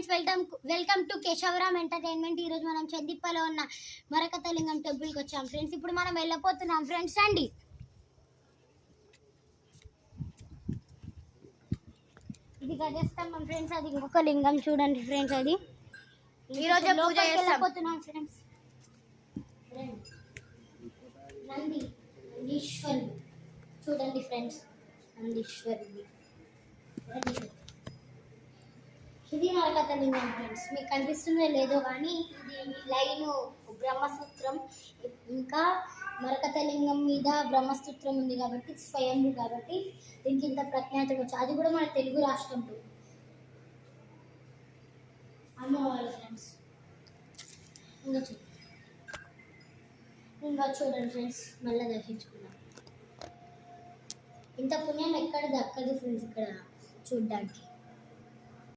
Friends, welcome to Kesoram entertainment. ఈరోజు మనం చందిప్పలో ఉన్న మరకతలింగం టెంపుల్కి వచ్చాం ఫ్రెండ్స్. ఇప్పుడు మనం వెళ్ళిపోతున్నాం ఫ్రెండ్స్. రండి. ఇది గజస్తంభం మన ఫ్రెండ్స్, అది ఇంకొక లింగం చూడండి ఫ్రెండ్స్. అది ఈరోజు వెళ్ళిపోతున్నాం ఫ్రెండ్స్. నందీశ్వరుడు చూడండి ఫ్రెండ్స్, నందీశ్వరుడు. ఇది మరకతలింగం ఫ్రెండ్స్. మీకు కనిపిస్తుందో లేదో కానీ ఇది లైను బ్రహ్మసూత్రం. ఇంకా మరకతలింగం మీద బ్రహ్మసూత్రం ఉంది కాబట్టి స్వయంభూ కాబట్టి దీనికి ఇంత ప్రఖ్యాతి వచ్చు. అది కూడా మన తెలుగు రాష్ట్రంలో అమ్మవారు ఫ్రెండ్స్. ఇంకా చూడండి ఫ్రెండ్స్, మళ్ళీ దర్శించుకున్నాం. ఇంత పుణ్యం ఎక్కడ దక్కదు ఫ్రెండ్స్ ఇక్కడ చూడ్డానికి.